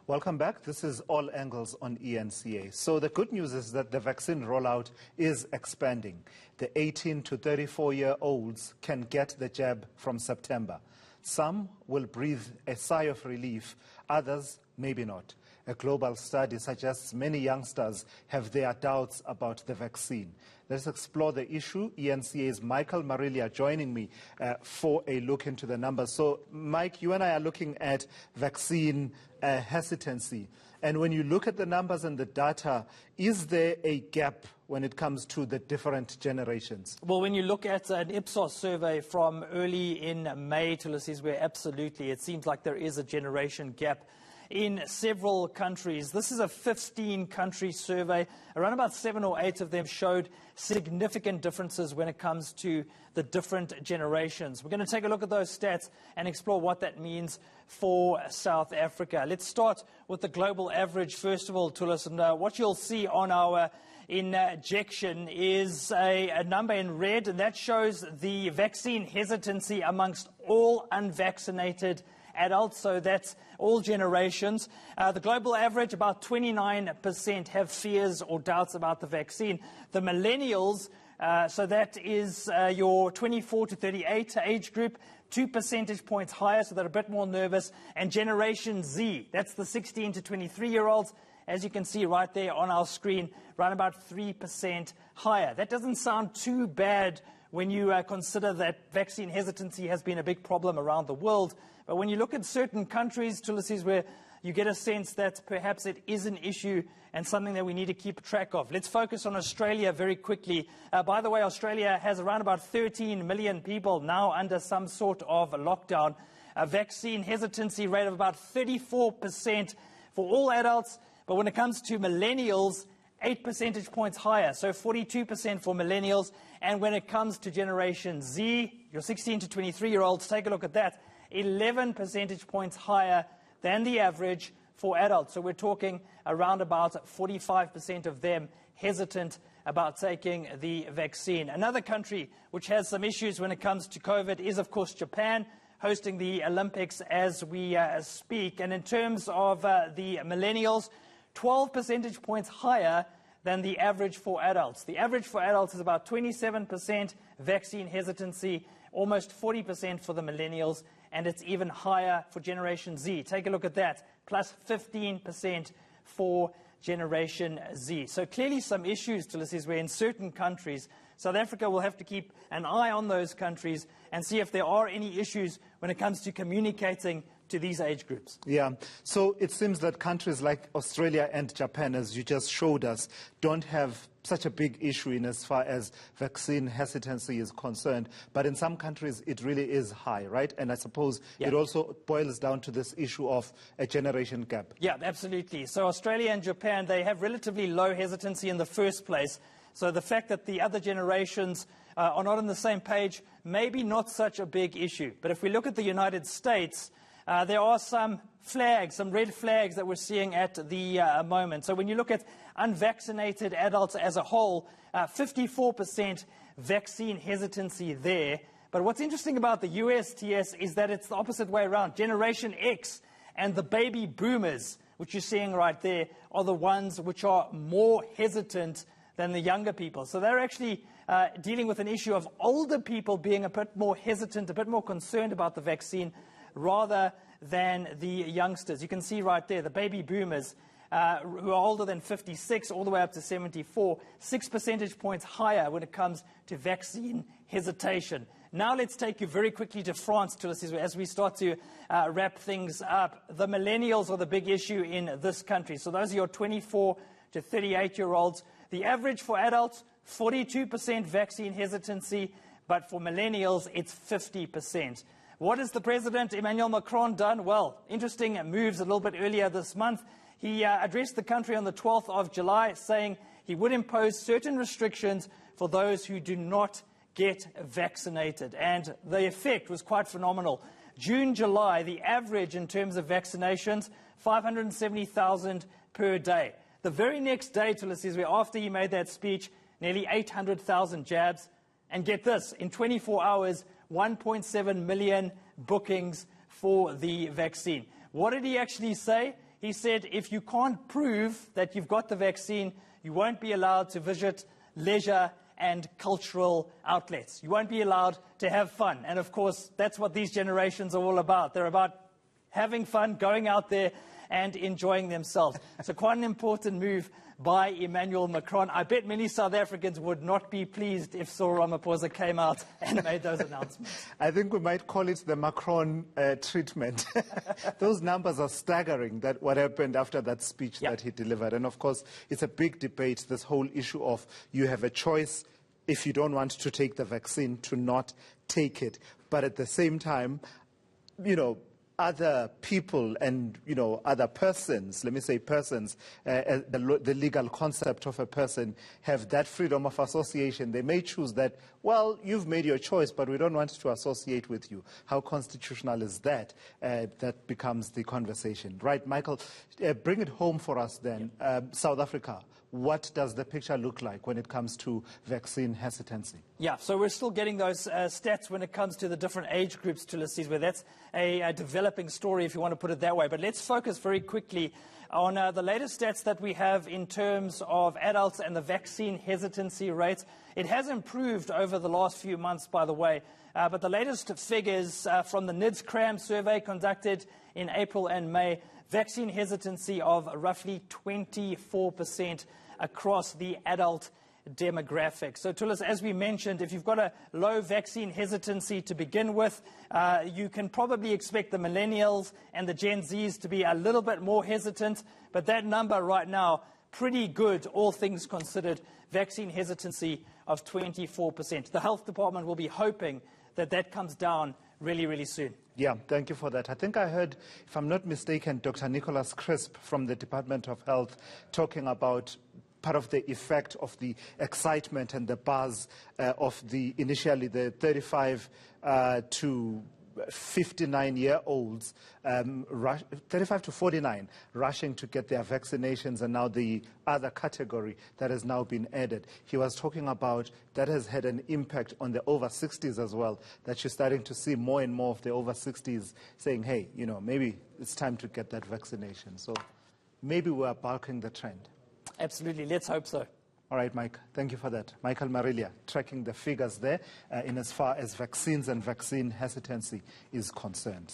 Welcome back. This is All Angles on eNCA. So the good news is that the vaccine rollout is expanding. The 18 to 34-year-olds can get the jab from September. Some will breathe a sigh of relief, others maybe not. A global study suggests many youngsters have their doubts about the vaccine. Let's explore the issue. eNCA's Michael Marillier joining me for a look into the numbers. So, Mike, you and I are looking at vaccine hesitancy. And when you look at the numbers and the data, is there a gap when it comes to the different generations? Well, when you look at an Ipsos survey from early in May, Tulisi's, where absolutely it seems like there is a generation gap in several countries. This is a 15-country survey. Around about 7 or 8 of them showed significant differences when it comes to the different generations. We're going to take a look at those stats and explore what that means for South Africa. Let's start with the global average, first of all, Tulis. And what you'll see on our injection is a number in red, and that shows the vaccine hesitancy amongst all unvaccinated adults, so that's all generations. The global average, about 29% have fears or doubts about the vaccine. The millennials, so that is your 24 to 38 age group, 2 percentage points higher, so they're a bit more nervous. And Generation Z, that's the 16 to 23-year-olds, as you can see right there on our screen, around about 3% higher. That doesn't sound too bad when you consider that vaccine hesitancy has been a big problem around the world. But when you look at certain countries, Tulisi's, where you get a sense that perhaps it is an issue and something that we need to keep track of. Let's focus on Australia very quickly. By the way, Australia has around about 13 million people now under some sort of lockdown. A vaccine hesitancy rate of about 34% for all adults. But when it comes to millennials, 8 percentage points higher, so 42% for millennials. And when it comes to Generation Z, your 16 to 23-year-olds, take a look at that, 11 percentage points higher than the average for adults. So we're talking around about 45% of them hesitant about taking the vaccine. Another country which has some issues when it comes to COVID is, of course, Japan, hosting the Olympics as we speak. And in terms of the millennials, 12 percentage points higher than the average for adults. The average for adults is about 27% vaccine hesitancy, almost 40% for the millennials, and it's even higher for Generation Z. Take a look at that, plus 15% for Generation Z. So clearly some issues, Tulisi's, where in certain countries, South Africa will have to keep an eye on those countries and see if there are any issues when it comes to communicating to these age groups. Yeah, so it seems that countries like Australia and Japan, as you just showed us, don't have such a big issue in as far as vaccine hesitancy is concerned. But in some countries, it really is high, right? And I suppose it also boils down to this issue of a generation gap. Yeah, absolutely. So Australia and Japan, they have relatively low hesitancy in the first place. So the fact that the other generations are not on the same page, maybe not such a big issue. But if we look at the United States, there are some flags, some red flags that we're seeing at the moment. So when you look at unvaccinated adults as a whole, 54% vaccine hesitancy there. But what's interesting about the USTS is that it's the opposite way around. Generation X and the baby boomers, which you're seeing right there, are the ones which are more hesitant than the younger people. So they're actually dealing with an issue of older people being a bit more hesitant, a bit more concerned about the vaccine, rather than the youngsters. You can see right there, the baby boomers who are older than 56 all the way up to 74, 6 percentage points higher when it comes to vaccine hesitation. Now let's take you very quickly to France, Tulisi's, as we start to wrap things up. The millennials are the big issue in this country. So those are your 24 to 38-year-olds. The average for adults, 42% vaccine hesitancy, but for millennials, it's 50%. What has the President, Emmanuel Macron, done? Well, interesting moves a little bit earlier this month. He addressed the country on the 12th of July, saying he would impose certain restrictions for those who do not get vaccinated. And the effect was quite phenomenal. June, July, the average in terms of vaccinations, 570,000 per day. The very next day, Tulisi's, where after he made that speech, nearly 800,000 jabs. And get this, in 24 hours, 1.7 million bookings for the vaccine. What did he actually say? He said if you can't prove that you've got the vaccine, you won't be allowed to visit leisure and cultural outlets. You won't be allowed to have fun. And of course, that's what these generations are all about. They're about having fun, going out there and enjoying themselves. So quite an important move by Emmanuel Macron. I bet many South Africans would not be pleased if Cyril Ramaphosa came out and made those announcements. I think we might call it the Macron treatment. Those numbers are staggering, that what happened after that speech that he delivered. And of course, it's a big debate, this whole issue of you have a choice, if you don't want to take the vaccine, to not take it. But at the same time, you know, other people and, you know, other persons, let me say persons, the legal concept of a person, have that freedom of association. They may choose that, well, you've made your choice, but we don't want to associate with you. How constitutional is that? That becomes the conversation. Right, Michael, bring it home for us then. South Africa, what does the picture look like when it comes to vaccine hesitancy? Yeah, so we're still getting those stats when it comes to the different age groups, to Tulisi's, where that's a developing story, if you want to put it that way. But let's focus very quickly on the latest stats that we have in terms of adults and the vaccine hesitancy rates. It has improved over the last few months, by the way, but the latest figures from the NIDS-CRAM survey conducted in April and May, vaccine hesitancy of roughly 24% across the adult demographic. So, Tulis, as we mentioned, if you've got a low vaccine hesitancy to begin with, you can probably expect the millennials and the Gen Zs to be a little bit more hesitant, but that number right now, pretty good, all things considered, vaccine hesitancy of 24%. The health department will be hoping that that comes down really, really soon. Yeah, thank you for that. I think I heard, if I'm not mistaken, Dr. Nicholas Crisp from the Department of Health talking about part of the effect of the excitement and the buzz of the initially the 35 to 59-year-olds, 35 to 49, rushing to get their vaccinations, and now the other category that has now been added. He was talking about that has had an impact on the over 60s as well, that you're starting to see more and more of the over 60s saying, hey, you know, maybe it's time to get that vaccination. So maybe we are bulking the trend. Absolutely. Let's hope so. All right, Mike, thank you for that. Michael Marillier, tracking the figures there in as far as vaccines and vaccine hesitancy is concerned.